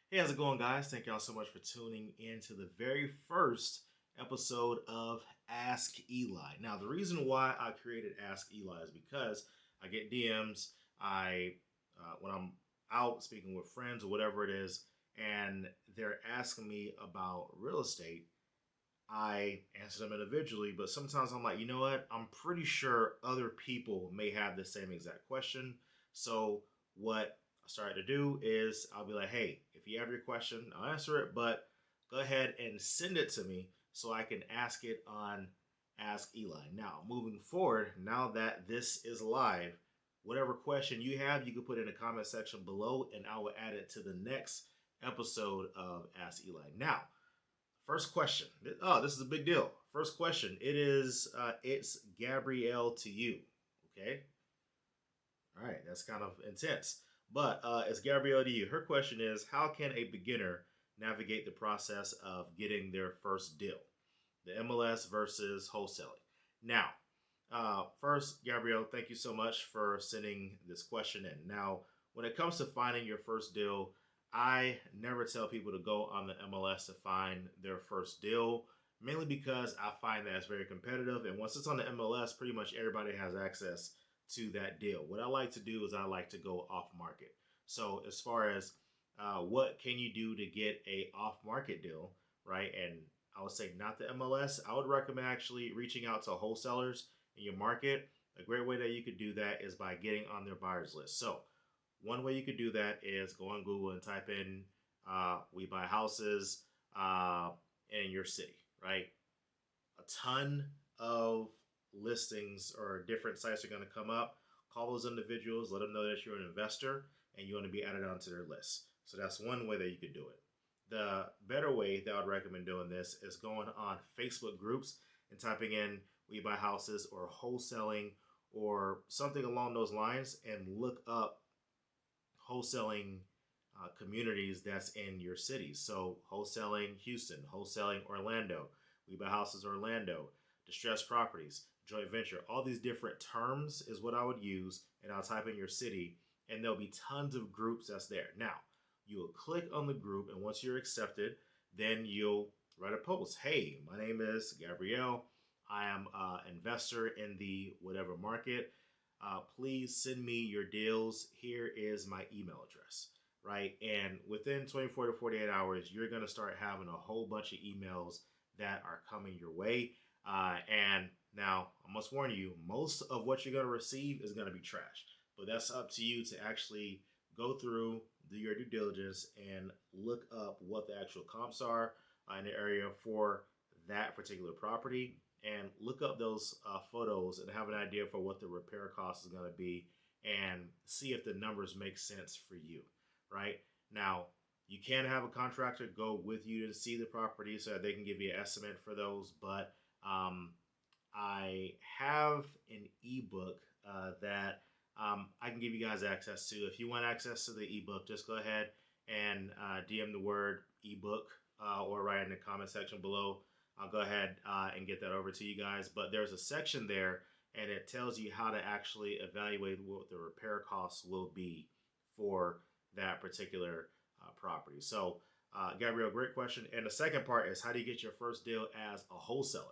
Hey, how's it going, guys? Thank y'all so much for tuning in to the very first episode of Ask Eli. Now, the reason why I created Ask Eli is because I get DMs. When I'm out speaking with friends or whatever it is, and they're asking me about real estate. I answer them individually, but sometimes I'm like, you know what? I'm pretty sure other people may have the same exact question. So what I started to do is I'll be like, hey, if you have your question, I'll answer it, but go ahead and send it to me so I can ask it on Ask Eli. Now, moving forward, now that this is live, whatever question you have, you can put in the comment section below and I will add it to the next episode of Ask Eli. Now, first question. Oh, this is a big deal. First question. It's Gabrielle to you. Okay. All right. That's kind of intense. But it's Gabrielle to you. Her question is, how can a beginner navigate the process of getting their first deal? The MLS versus wholesaling. Now, first, Gabrielle, thank you so much for sending this question in. Now, when it comes to finding your first deal, I never tell people to go on the MLS to find their first deal, mainly because I find that it's very competitive. And once it's on the MLS, pretty much everybody has access to that deal. What I like to do is I like to go off market. So as far as what can you do to get a off market deal, right? And I would say not the MLS. I would recommend actually reaching out to wholesalers in your market. A great way that you could do that is by getting on their buyers list. So one way you could do that is go on Google and type in "we buy houses" in your city, right? A ton of listings or different sites are going to come up. Call those individuals, let them know that you're an investor and you want to be added onto their list. So that's one way that you could do it. The better way that I would recommend doing this is going on Facebook groups and typing in "we buy houses" or "wholesaling" or something along those lines and look up wholesaling communities that's in your cities. So wholesaling Houston, wholesaling Orlando, we buy houses Orlando, distressed properties, joint venture, all these different terms is what I would use, and I'll type in your city, and there'll be tons of groups that's there. Now, you will click on the group, and once you're accepted, then you'll write a post. Hey, my name is Gabrielle. I am an investor in the whatever market. Please send me your deals. Here is my email address, right? And within 24 to 48 hours, you're going to start having a whole bunch of emails that are coming your way. And now, I must warn you, most of what you're going to receive is going to be trash. But that's up to you to actually go through, do your due diligence, and look up what the actual comps are in the area for that particular property and look up those photos and have an idea for what the repair cost is going to be and see if the numbers make sense for you, right? Now, you can have a contractor go with you to see the property so that they can give you an estimate for those, but I have an ebook that I can give you guys access to. If you want access to the ebook, just go ahead and DM the word ebook or write in the comment section below. I'll go ahead and get that over to you guys. But there's a section there and it tells you how to actually evaluate what the repair costs will be for that particular property. So, Gabrielle, great question. And the second part is how do you get your first deal as a wholesaler?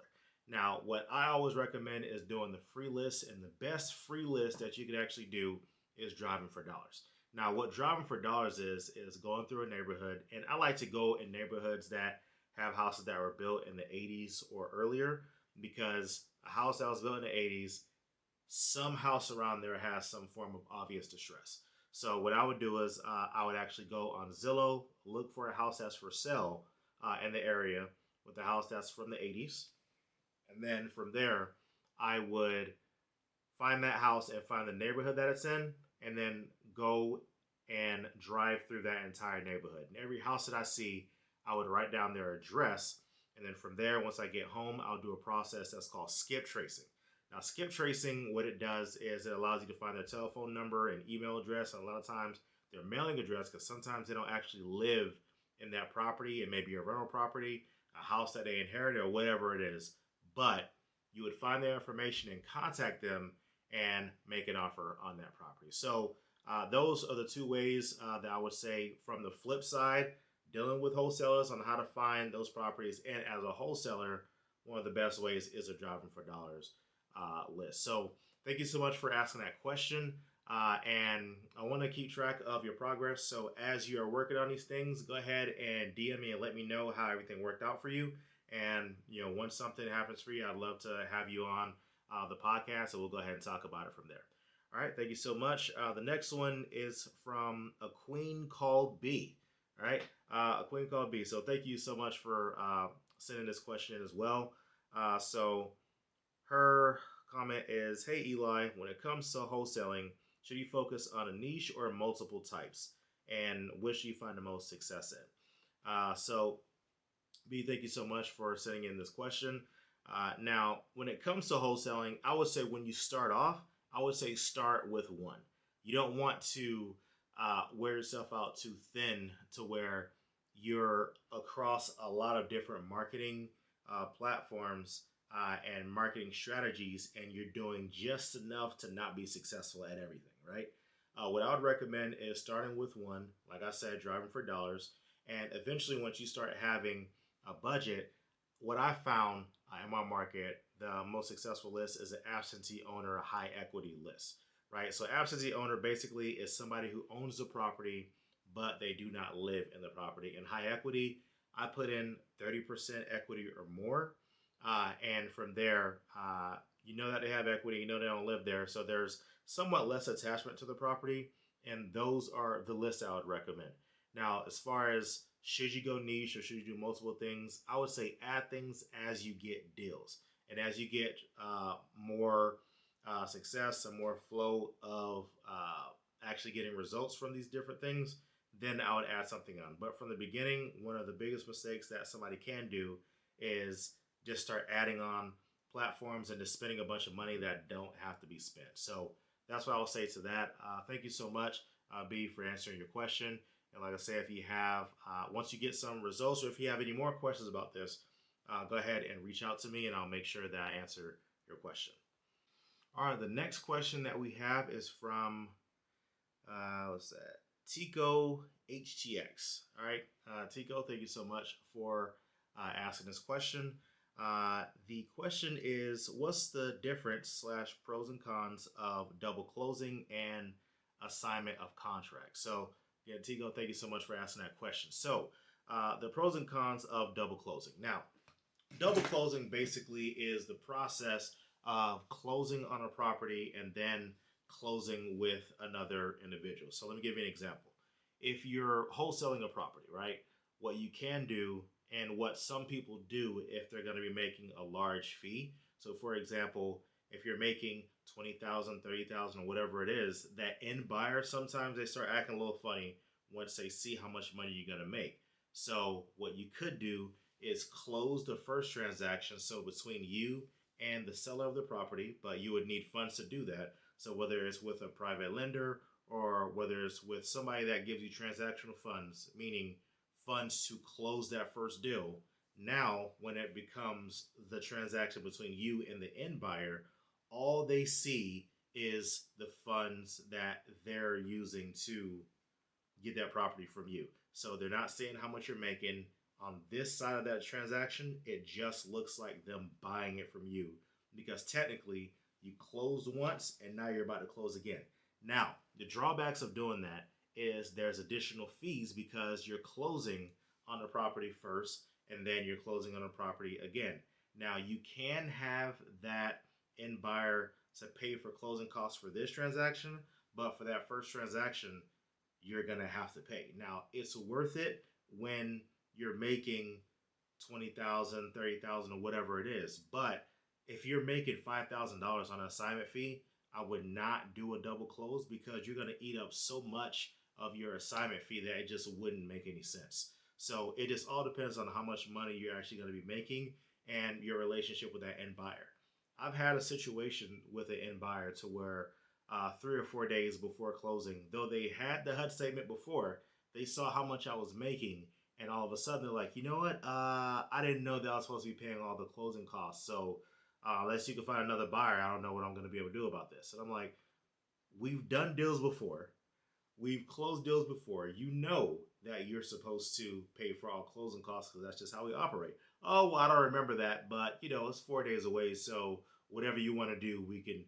Now, what I always recommend is doing the free list, and the best free list that you can actually do is driving for dollars. Now, what driving for dollars is going through a neighborhood, and I like to go in neighborhoods that have houses that were built in the 80s or earlier, because a house that was built in the 80s, some house around there has some form of obvious distress. So what I would do is I would actually go on Zillow, look for a house that's for sale in the area with a house that's from the 80s. And then from there, I would find that house and find the neighborhood that it's in, and then go and drive through that entire neighborhood. And every house that I see, I would write down their address. And then from there, once I get home, I'll do a process that's called skip tracing. Now, skip tracing, what it does is it allows you to find their telephone number and email address, and a lot of times their mailing address, because sometimes they don't actually live in that property. It may be a rental property, a house that they inherited, or whatever it is. But you would find their information and contact them and make an offer on that property. So Those are the two ways that I would say. From the flip side, dealing with wholesalers on how to find those properties, and as a wholesaler, one of the best ways is a driving for dollars list. So thank you so much for asking that question. And I want to keep track of your progress. So as you are working on these things, go ahead and DM me and let me know how everything worked out for you. And once something happens for you, I'd love to have you on the podcast, and we'll go ahead and talk about it from there. All right, thank you so much. The next one is from a queen called B. All right, a queen called B. So thank you so much for sending this question in as well. So her comment is, "Hey Eli, when it comes to wholesaling, should you focus on a niche or multiple types, and which do you find the most success in?" So B, thank you so much for sending in this question. Now, when it comes to wholesaling, I would say when you start off, I would say start with one. You don't want to wear yourself out too thin to where you're across a lot of different marketing platforms and marketing strategies, and you're doing just enough to not be successful at everything, right? What I would recommend is starting with one, like I said, driving for dollars. And eventually, once you start having a budget, what I found in my market, the most successful list is an absentee owner, a high equity list, right? So absentee owner basically is somebody who owns the property, but they do not live in the property. In high equity, I put in 30% equity or more. And from there, you know that they have equity, you know they don't live there. So there's somewhat less attachment to the property. And those are the lists I would recommend. Now, as far as should you go niche or should you do multiple things, I would say add things as you get deals. And as you get more success and more flow of actually getting results from these different things, then I would add something on. But from the beginning, one of the biggest mistakes that somebody can do is just start adding on platforms and just spending a bunch of money that don't have to be spent. So that's what I will say to that. Thank you so much, B, for answering your question. And like I say, if you have, once you get some results, or if you have any more questions about this, go ahead and reach out to me, and I'll make sure that I answer your question. All right, the next question that we have is from, what's that? Tico HTX. All right, Tico, thank you so much for asking this question. The question is, what's the difference slash pros and cons of double closing and assignment of contracts? So, yeah, Tico, thank you so much for asking that question. So, the pros and cons of double closing. Now, double closing basically is the process of closing on a property and then closing with another individual. So let me give you an example. If you're wholesaling a property, right, what you can do and what some people do if they're going to be making a large fee. So for example, if you're making 20,000, 30,000, or whatever it is, that end buyer, sometimes they start acting a little funny once they see how much money you're going to make. So what you could do is close the first transaction, so between you and the seller of the property, but you would need funds to do that. So whether it's with a private lender or whether it's with somebody that gives you transactional funds, meaning funds to close that first deal, now when it becomes the transaction between you and the end buyer, all they see is the funds that they're using to get that property from you. So they're not seeing how much you're making on this side of that transaction. It just looks like them buying it from you, because technically you closed once and now you're about to close again. Now, the drawbacks of doing that is there's additional fees because you're closing on the property first and then you're closing on the property again. Now, you can have that end buyer to pay for closing costs for this transaction, but for that first transaction, you're going to have to pay. Now, it's worth it when you're making 20,000, 30,000, or whatever it is. But if you're making $5,000 on an assignment fee, I would not do a double close, because you're going to eat up so much of your assignment fee that it just wouldn't make any sense. So it just all depends on how much money you're actually going to be making and your relationship with that end buyer. I've had a situation with an end buyer to where 3 or 4 days before closing, though they had the HUD statement before, they saw how much I was making, and all of a sudden they're like, you know what? I didn't know that I was supposed to be paying all the closing costs. So unless you can find another buyer, I don't know what I'm going to be able to do about this. And I'm like, we've done deals before. we've closed deals before. You know that you're supposed to pay for all closing costs because that's just how we operate. Oh, well, I don't remember that, but it's 4 days away, so whatever you want to do, we can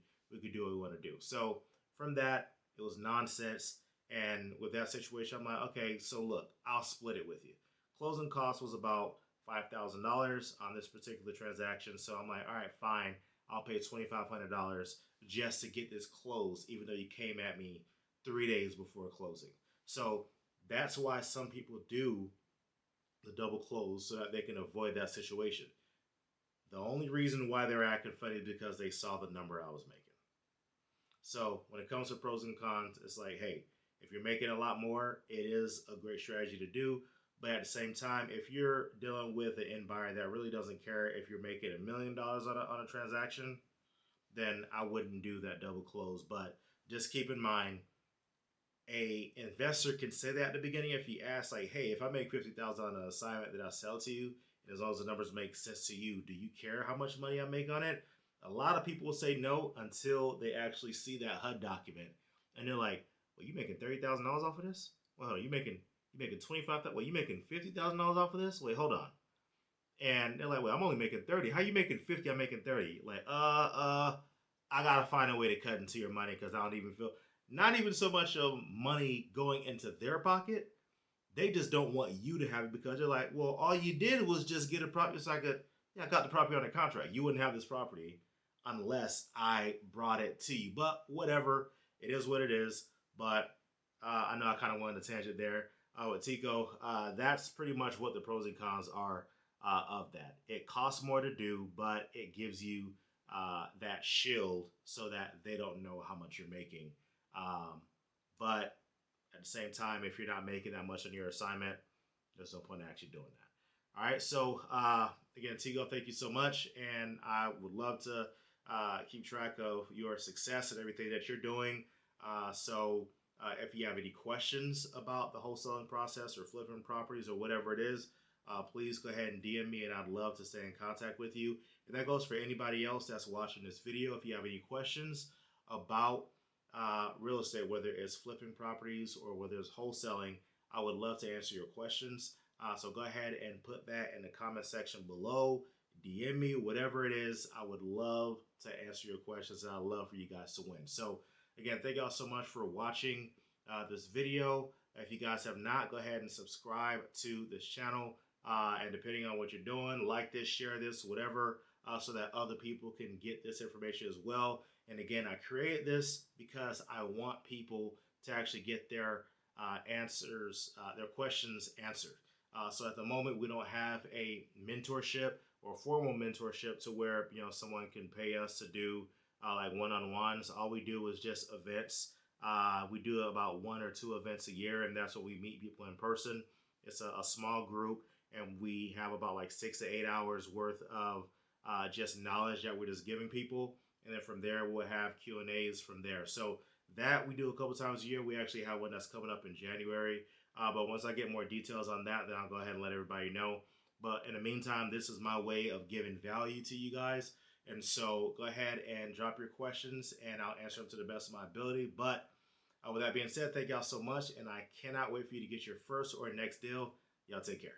do what we want to do. So from that, it was nonsense. And with that situation, I'm like, okay, so look, I'll split it with you. Closing cost was about $5,000 on this particular transaction. So I'm like, all right, fine. I'll pay $2,500 just to get this closed, even though you came at me 3 days before closing. So that's why some people do the double close so that they can avoid that situation. The only reason why they're acting funny is because they saw the number I was making. So when it comes to pros and cons, it's like, hey, if you're making a lot more, it is a great strategy to do. But at the same time, if you're dealing with an end buyer that really doesn't care if you're making $1 million on a transaction, then I wouldn't do that double close. But just keep in mind, a investor can say that at the beginning if you ask, like, hey, if I make 50,000 on an assignment that I sell to you, and as long as the numbers make sense to you, do you care how much money I make on it? A lot of people will say no until they actually see that HUD document, and they're like, well, you making $30,000 off of this? Well, you making 25,000? Well, you making $50,000 off of this? Wait, hold on. And they're like, well, I'm only making 30. How you making 50? I'm making 30. Like, I gotta find a way to cut into your money because I don't even feel, not even so much of money going into their pocket. They just don't want you to have it because they're like, well, all you did was just get a property. It's like I got the property on a contract. You wouldn't have this property unless I brought it to you. But whatever, it is what it is. But I know I kind of went on a tangent there with Tico. That's pretty much what the pros and cons are of that. It costs more to do, but it gives you that shield so that they don't know how much you're making. But at the same time, if you're not making that much on your assignment, there's no point in actually doing that. All right. So again, Tigo, thank you so much, and I would love to keep track of your success and everything that you're doing. If you have any questions about the wholesaling process or flipping properties or whatever it is, please go ahead and DM me, and I'd love to stay in contact with you. And that goes for anybody else that's watching this video. If you have any questions about real estate, whether it's flipping properties or whether it's wholesaling, I would love to answer your questions. So go ahead and put that in the comment section below. DM me, whatever it is. I would love to answer your questions, and I'd love for you guys to win. So again, thank y'all so much for watching this video. If you guys have not, go ahead and subscribe to this channel. And depending on what you're doing, like this, share this, whatever, so that other people can get this information as well. And again, I created this because I want people to actually get their answers, their questions answered. So at the moment, we don't have a mentorship or formal mentorship to where someone can pay us to do like one-on-ones. All we do is just events. We do about 1 or 2 events a year, and that's what we meet people in person. It's a small group, and we have about like 6 to 8 hours worth of just knowledge that we're just giving people. And then from there, we'll have Q&As from there. So that we do a couple times a year. We actually have one that's coming up in January. But once I get more details on that, then I'll go ahead and let everybody know. But in the meantime, this is my way of giving value to you guys. And so go ahead and drop your questions, and I'll answer them to the best of my ability. But with that being said, thank y'all so much. And I cannot wait for you to get your first or next deal. Y'all take care.